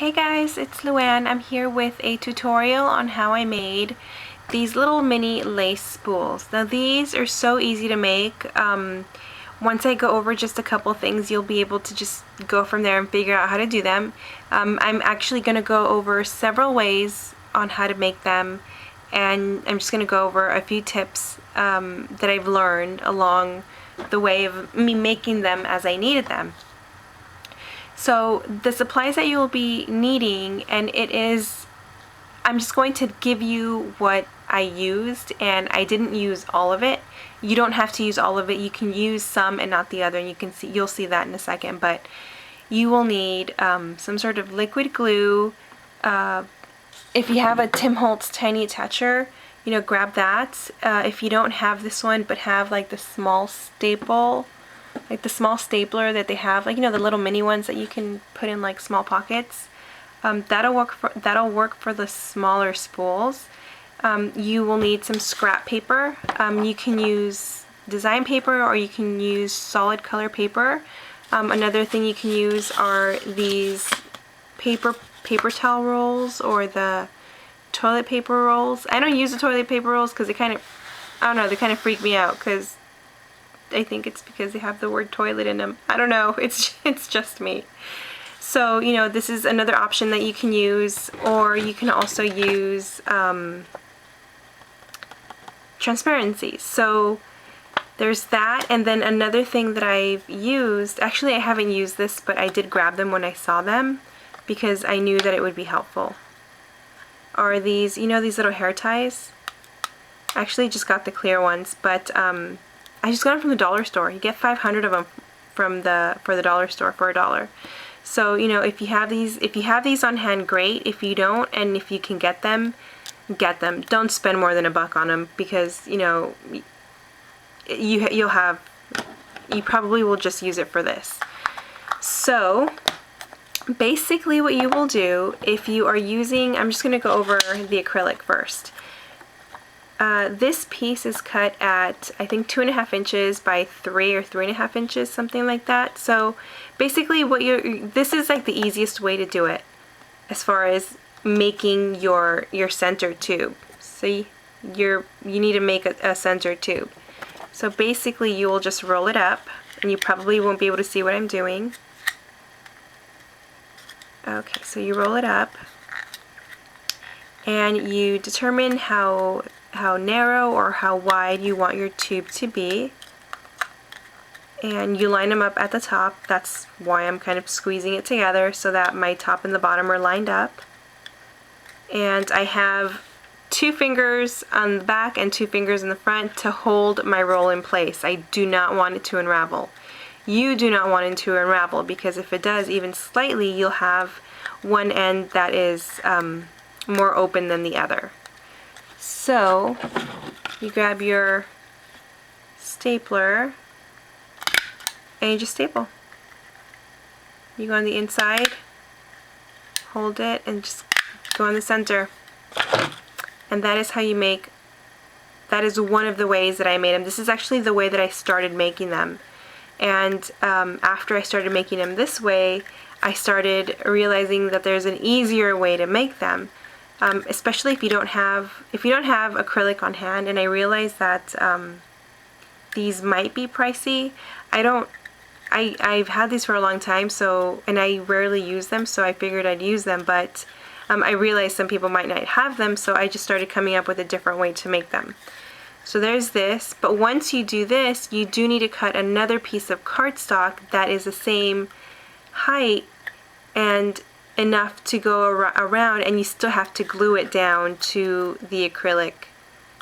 Hey guys, it's Luann. I'm here with a tutorial on how I made these little mini lace spools. Now these are so easy to make. Once I go over just a couple things, you'll be able to just go from there and figure out how to do them. I'm actually going to go over several ways on how to make them, and I'm just going to go over a few tips that I've learned along the way of me making them as I needed them. So the supplies that you will be needing, and I'm just going to give you what I used, and I didn't use all of it. You don't have to use all of it. You can use some and not the other, and you'll see that in a second. But you will need some sort of liquid glue. If you have a Tim Holtz tiny attacher, grab that. If you don't have this one, but have like the small staple, like the small stapler that they have, like the little mini ones that you can put in like small pockets, that'll work for the smaller spools. You will need some scrap paper. You can use design paper or you can use solid color paper. Another thing you can use are these paper towel rolls or the toilet paper rolls. I don't use the toilet paper rolls because they kind of freak me out, because I think it's because they have the word toilet in them. I don't know, it's just me. So, this is another option that you can use, or you can also use transparency. So there's that, and then another thing that I've used, actually I haven't used this, but I did grab them when I saw them because I knew that it would be helpful, are these, these little hair ties. I actually just got the clear ones, but I just got them from the dollar store. You get 500 of them for the dollar store for $1. So if you have these on hand, great. If you don't, and if you can get them, get them. Don't spend more than $1 on them, because you probably will just use it for this. So basically what you will do, if you are using, I'm just going to go over the acrylic first. This piece is cut at, I think, 2.5 inches by 3 or 3.5 inches, something like that. So basically this is like the easiest way to do it as far as making your center tube. So you need to make a center tube. So basically you will just roll it up, and you probably won't be able to see what I'm doing. Okay, so you roll it up and you determine how narrow or how wide you want your tube to be, and you line them up at the top. That's why I'm kind of squeezing it together, so that my top and the bottom are lined up. And I have 2 fingers on the back and 2 fingers in the front to hold my roll in place. I do not want it to unravel. You do not want it to unravel, because if it does even slightly, you'll have one end that is more open than the other. So you grab your stapler and you just staple. You go on the inside, hold it, and just go in the center. And that is how you make, that is one of the ways that I made them. This is actually the way that I started making them. And after I started making them this way, I started realizing that there's an easier way to make them. Especially if you don't have acrylic on hand. And I realize that these might be pricey. I've had these for a long time, and I rarely use them, so I figured I'd use them, but I realized some people might not have them, so I just started coming up with a different way to make them. So there's this, but once you do this, you do need to cut another piece of cardstock that is the same height and enough to go around, and you still have to glue it down to the acrylic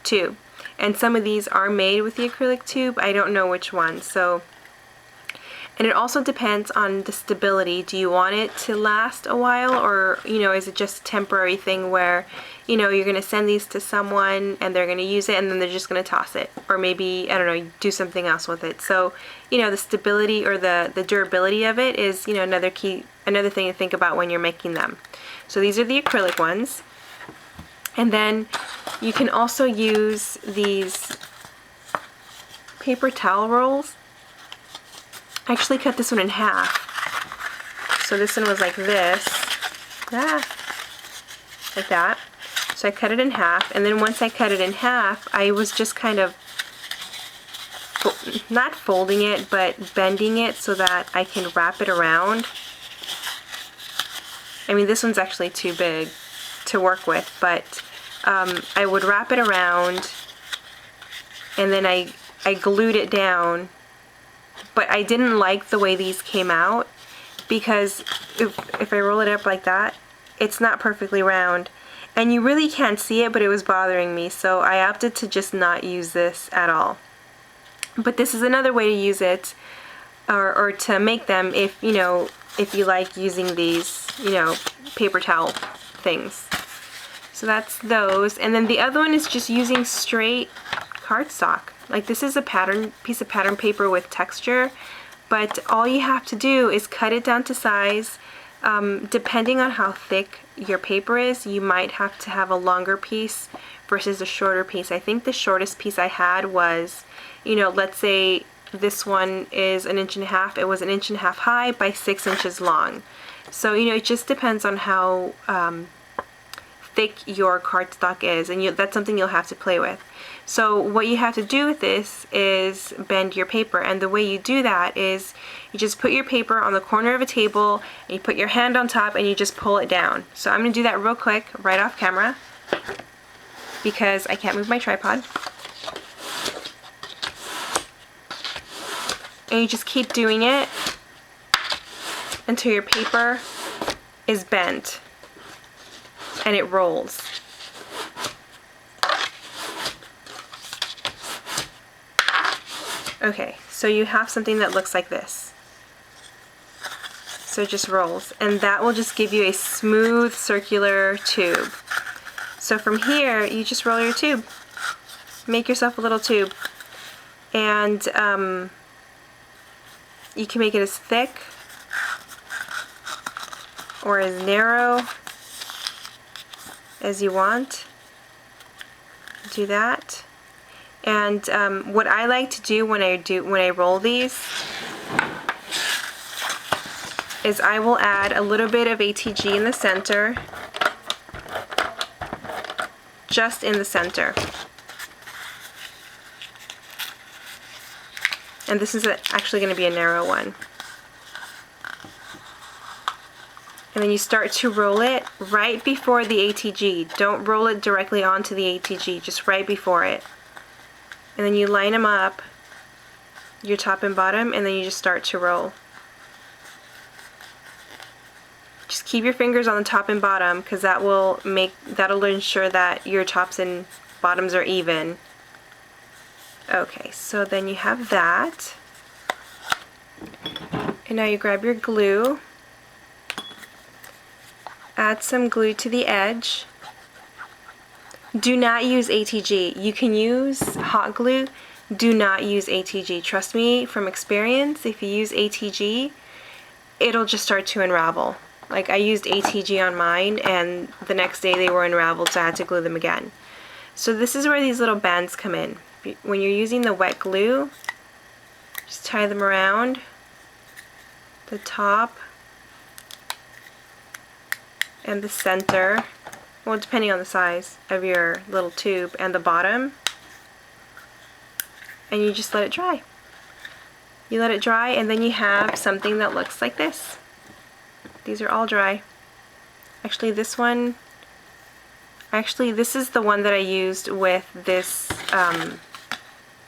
tube. And some of these are made with the acrylic tube. I don't know which one. So, and it also depends on the stability. Do you want it to last a while, or is it just a temporary thing where you're going to send these to someone and they're going to use it and then they're just going to toss it, or maybe, I don't know, do something else with it. So the stability or the durability of it is another thing to think about when you're making them. So these are the acrylic ones, and then you can also use these paper towel rolls. I actually cut this one in half. So this one was like this, like that. So I cut it in half, and then once I cut it in half, I was just kind of not folding it, but bending it so that I can wrap it around. I mean, this one's actually too big to work with, but I would wrap it around, and then I glued it down. But I didn't like the way these came out, because if I roll it up like that, it's not perfectly round. And you really can't see it, but it was bothering me, so I opted to just not use this at all. But this is another way to use it, or to make them, if you know, if you like using these, you know, paper towel things. So that's those. And then the other one is just using straight cardstock. Like, this is a piece of pattern paper with texture, but all you have to do is cut it down to size. Depending on how thick your paper is, you might have to have a longer piece versus a shorter piece. I think the shortest piece I had was, you know, let's say this one is 1.5 inches. It was 1.5 inches high by 6 inches long. So, you know, it just depends on how thick your cardstock is, and that's something you'll have to play with. So what you have to do with this is bend your paper, and the way you do that is you just put your paper on the corner of a table, and you put your hand on top, and you just pull it down. So I'm going to do that real quick right off camera because I can't move my tripod. And you just keep doing it until your paper is bent and it rolls. Okay, so you have something that looks like this. So it just rolls, and that will just give you a smooth circular tube. So from here, you just roll your tube. Make yourself a little tube. And you can make it as thick or as narrow as you want. Do that. And what I like to do when I roll these is I will add a little bit of ATG in the center, just in the center. And this is actually going to be a narrow one. And then you start to roll it right before the ATG. Don't roll it directly onto the ATG, just right before it. And then you line them up, your top and bottom, and then you just start to roll. Just keep your fingers on the top and bottom, because that'll ensure that your tops and bottoms are even. Okay, so then you have that. And now you grab your glue, add some glue to the edge. Do not use ATG. You can use hot glue. Do not use ATG. Trust me from experience, if you use ATG, it'll just start to unravel. Like, I used ATG on mine, and the next day they were unraveled, so I had to glue them again. So this is where these little bands come in. When you're using the wet glue, just tie them around the top and the center, well, depending on the size of your little tube, and the bottom, and you just let it dry. You let it dry, and then you have something that looks like this. These are all dry. Actually, this is the one that I used with this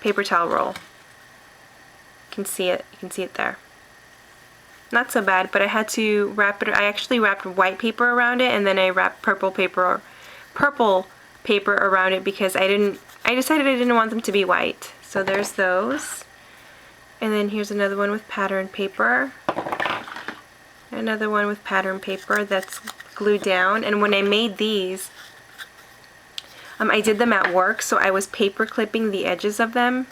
paper towel roll. You can see it there. Not so bad, but I had to wrap it. I actually wrapped white paper around it, and then I wrapped purple paper around it because I decided I didn't want them to be white. So there's those. And then here's another one with pattern paper. Another one with pattern paper that's glued down. And when I made these, I did them at work, so I was paper clipping the edges of them.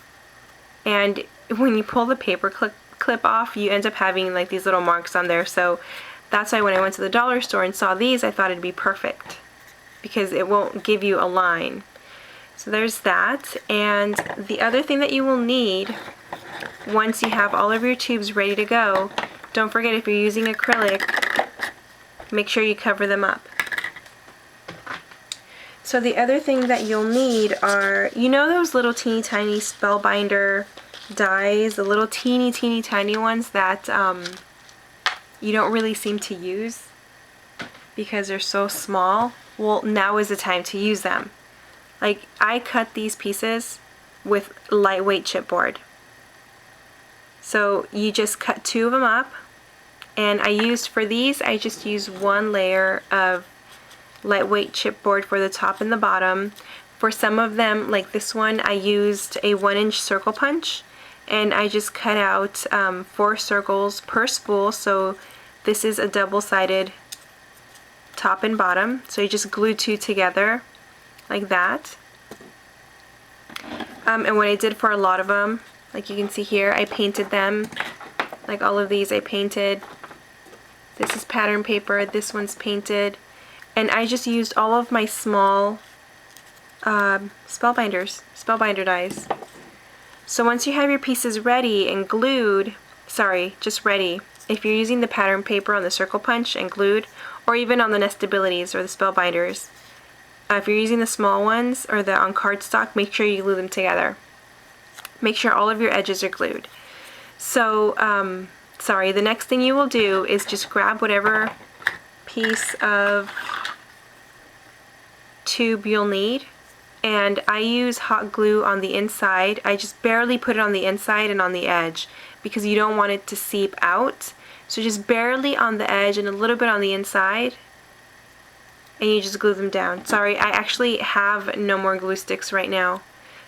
And when you pull the paper clip off, you end up having like these little marks on there. So that's why when I went to the dollar store and saw these, I thought it'd be perfect because it won't give you a line. So there's that. And the other thing that you will need once you have all of your tubes ready to go, don't forget, if you're using acrylic, make sure you cover them up. So the other thing that you'll need are, you know those little teeny tiny spellbinder dies, the little teeny tiny ones that you don't really seem to use because they're so small? Well, now is the time to use them. Like, I cut these pieces with lightweight chipboard. So you just cut 2 of them up, and for these I just used 1 layer of lightweight chipboard for the top and the bottom. For some of them, like this one, I used a 1-inch circle punch, and I just cut out 4 circles per spool. So this is a double-sided top and bottom, so you just glue 2 together like that. And what I did for a lot of them, like you can see here, I painted them. Like all of these I painted. This is pattern paper, this one's painted. And I just used all of my small spellbinder dies. So once you have your pieces ready and glued, just ready, if you're using the pattern paper on the circle punch and glued, or even on the nestabilities or the spellbinders, if you're using the small ones or the on cardstock, make sure you glue them together. Make sure all of your edges are glued. So, the next thing you will do is just grab whatever piece of tube you'll need, and I use hot glue on the inside. I just barely put it on the inside and on the edge because you don't want it to seep out. So just barely on the edge and a little bit on the inside, and you just glue them down. Sorry, I actually have no more glue sticks right now.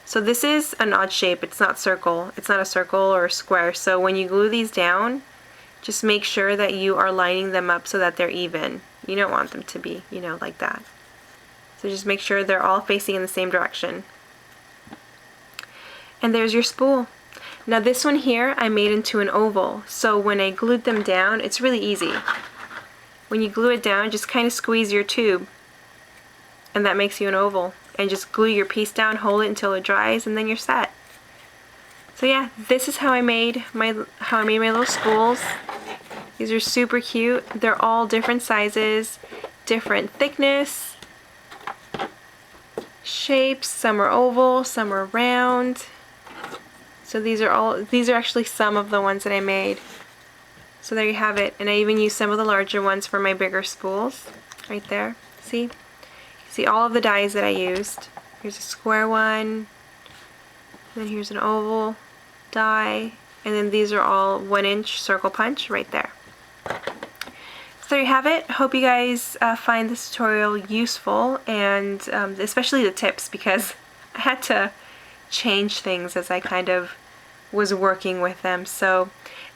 So this is an odd shape, it's not circle. It's not a circle or a square. So when you glue these down, just make sure that you are lining them up so that they're even. You don't want them to be, like that. So just make sure they're all facing in the same direction. And there's your spool. Now this one here I made into an oval, so when I glued them down, it's really easy. When you glue it down, just kind of squeeze your tube, and that makes you an oval. And just glue your piece down, hold it until it dries, and then you're set. So yeah, this is how I made my little spools. These are super cute. They're all different sizes, different thickness, shapes. Some are oval, some are round. So these are actually some of the ones that I made. So there you have it. And I even used some of the larger ones for my bigger spools. Right there. See? See all of the dies that I used. Here's a square one, then here's an oval die, and then these are all 1-inch circle punch right there. So there you have it. Hope you guys find this tutorial useful, and especially the tips, because I had to change things as I kind of was working with them. So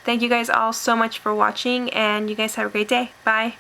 thank you guys all so much for watching, and you guys have a great day. Bye.